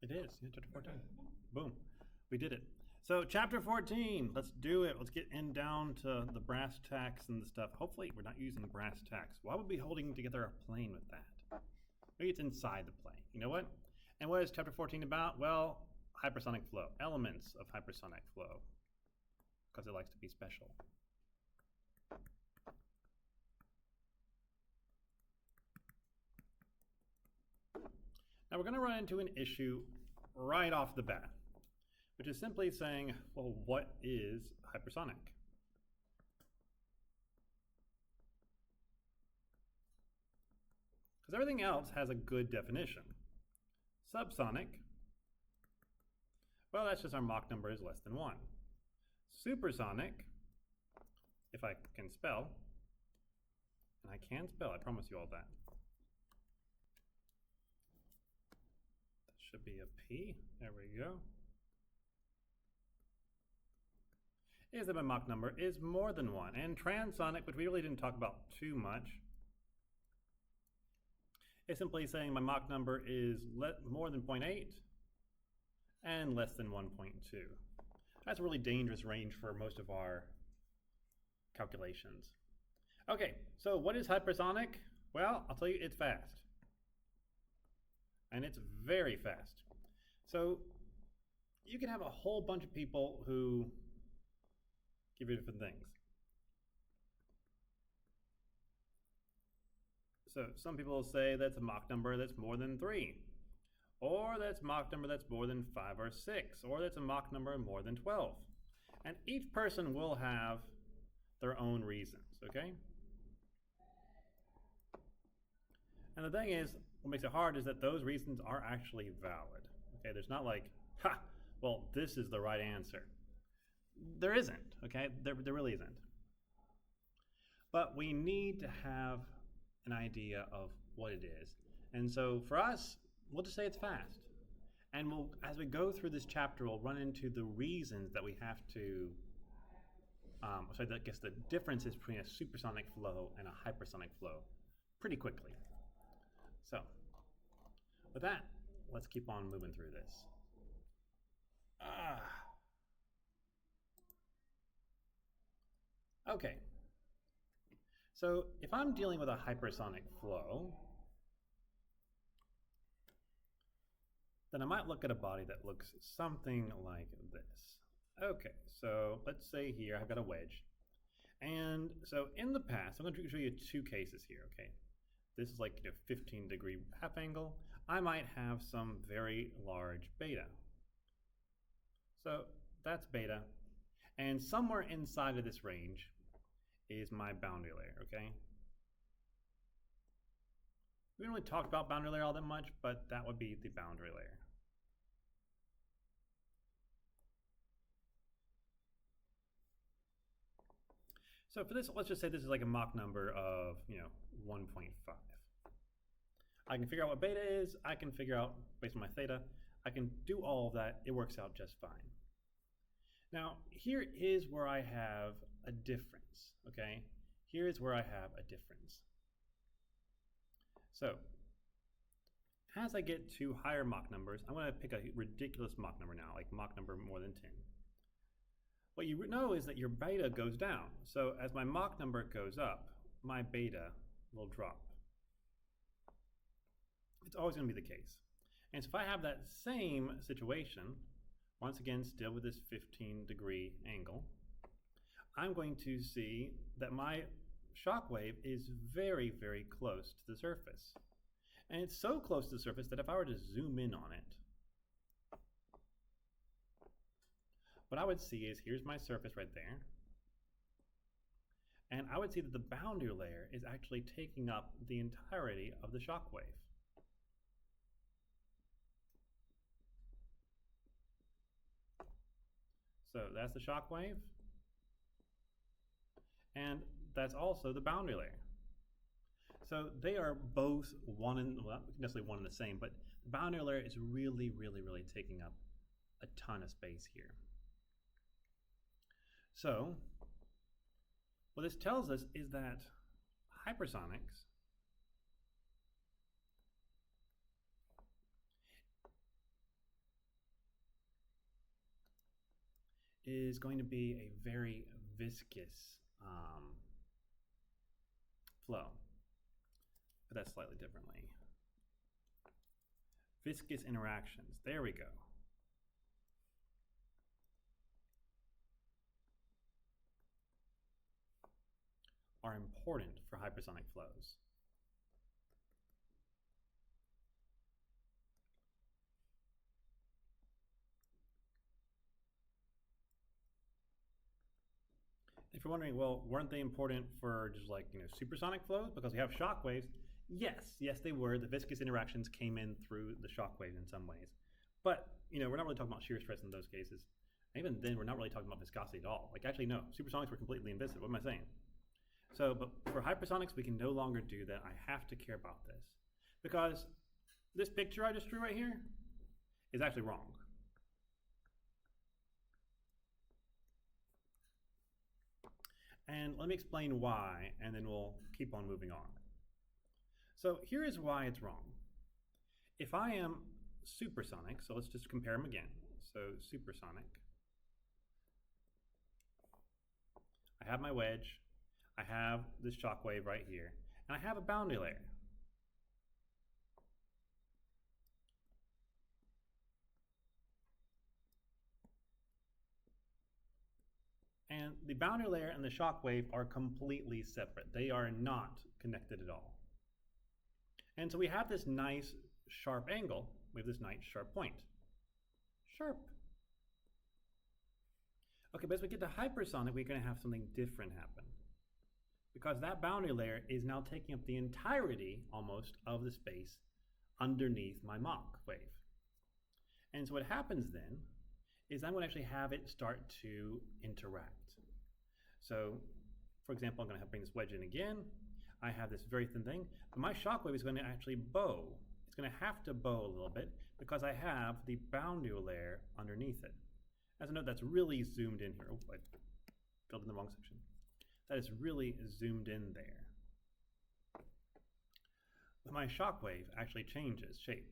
It is. Yeah, chapter 14. Boom. We did it. So chapter 14, let's do it. Let's get in down to the brass tacks and the stuff. Hopefully we're not using brass tacks. Why would we be holding together a plane with that? Maybe it's inside the plane. You know what? And what is chapter 14 about? Well, hypersonic flow. Elements of hypersonic flow. Because it likes to be special. Now we're going to run into an issue right off the bat, which is simply saying, well, what is hypersonic? Because everything else has a good definition. Subsonic, well, that's just our Mach number is less than 1. Supersonic, if I can spell, and I can spell, I promise you all that. Should be a P. There we go. Is that my Mach number is more than 1. And transonic, which we really didn't talk about too much, is simply saying my Mach number is more than 0.8 and less than 1.2. That's a really dangerous range for most of our calculations. Okay, so what is hypersonic? Well, I'll tell you, it's fast. And it's very fast. So you can have a whole bunch of people who give you different things. So some people will say that's a Mach number that's more than 3, or that's Mach number that's more than 5 or 6, or that's a Mach number more than 12. And each person will have their own reasons, okay? And the thing is, what makes it hard is that those reasons are actually valid. Okay, there's not like, ha, well, this is the right answer. There isn't, okay? There really isn't. But we need to have an idea of what it is. And so for us, we'll just say it's fast. And we'll, as we go through this chapter, we'll run into the reasons that we have to, so I guess the differences between a supersonic flow and a hypersonic flow pretty quickly. So, with that, let's keep on moving through this. Okay. So, if I'm dealing with a hypersonic flow, then I might look at a body that looks something like this. Okay, so let's say here I've got a wedge. And so in the past, I'm going to show you two cases here, okay? This is like a 15-degree half angle. I might have some very large beta. So that's beta. And somewhere inside of this range is my boundary layer, okay? We haven't really talked about boundary layer all that much, but that would be the boundary layer. So for this, let's just say this is like a Mach number of, 1.5. I can figure out what beta is. I can figure out, based on my theta, I can do all of that. It works out just fine. Now, here is where I have a difference, okay? Here is where I have a difference. So, as I get to higher Mach numbers, I'm going to pick a ridiculous Mach number now, like Mach number more than 10. What you know is that your beta goes down. So as my Mach number goes up, my beta will drop. It's always going to be the case. And so if I have that same situation, once again, still with this 15-degree angle, I'm going to see that my shock wave is very, very close to the surface. And it's so close to the surface that if I were to zoom in on it, what I would see is here's my surface right there. And I would see that the boundary layer is actually taking up the entirety of the shock wave. So that's the shock wave. And that's also the boundary layer. So they are both well, not necessarily one and the same, but the boundary layer is really, really, really taking up a ton of space here. So what this tells us is that hypersonics is going to be a very viscous flow. Put that slightly differently. Viscous interactions. There we go. Are important for hypersonic flows. If you're wondering, well, weren't they important for just like, supersonic flows because we have shock waves? Yes, they were. The viscous interactions came in through the shock waves in some ways. But, we're not really talking about shear stress in those cases. And even then, we're not really talking about viscosity at all. Like, actually, no. Supersonics were completely inviscid. What am I saying? So, but for hypersonics, we can no longer do that. I have to care about this. Because this picture I just drew right here is actually wrong. And let me explain why, and then we'll keep on moving on. So here is why it's wrong. If I am supersonic, so let's just compare them again. So supersonic. I have my wedge. I have this shock wave right here. And I have a boundary layer. And the boundary layer and the shock wave are completely separate. They are not connected at all. And so we have this nice sharp angle. We have this nice sharp point. Sharp. Okay, but as we get to hypersonic, we're going to have something different happen. Because that boundary layer is now taking up the entirety, almost, of the space underneath my Mach wave. And so what happens then is I'm going to actually have it start to interact. So, for example, I'm going to bring this wedge in again. I have this very thin thing, but my shock wave is going to actually bow. It's going to have to bow a little bit because I have the boundary layer underneath it. As a note, that's really zoomed in here. Oh, I filled in the wrong section. That is really zoomed in there. But my shock wave actually changes shape.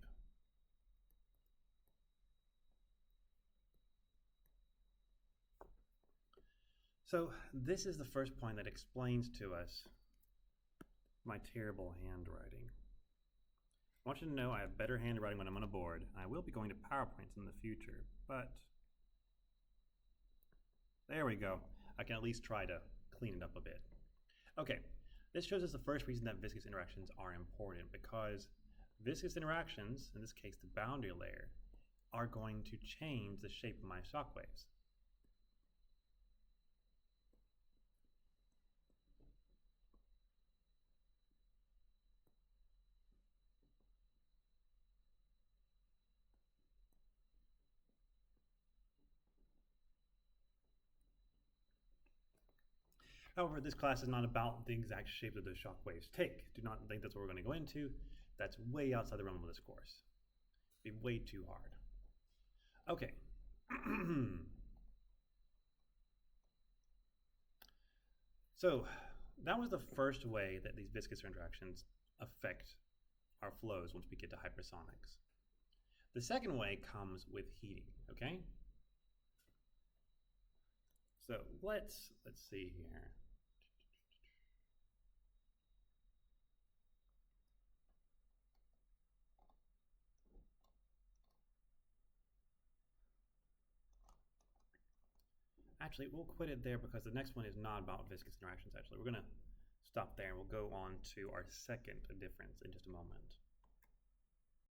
So this is the first point that explains to us my terrible handwriting. I want you to know I have better handwriting when I'm on a board. I will be going to PowerPoints in the future, but there we go. I can at least try to clean it up a bit. Okay, this shows us the first reason that viscous interactions are important, because viscous interactions, in this case the boundary layer, are going to change the shape of my shock waves. However, this class is not about the exact shape that those shock waves take. Do not think that's what we're going to go into. That's way outside the realm of this course. It'd be way too hard. Okay. So that was the first way that these viscous interactions affect our flows once we get to hypersonics. The second way comes with heating, okay? So let's see here. Actually, we'll quit it there because the next one is not about viscous interactions, actually. We're going to stop there and we'll go on to our second difference in just a moment.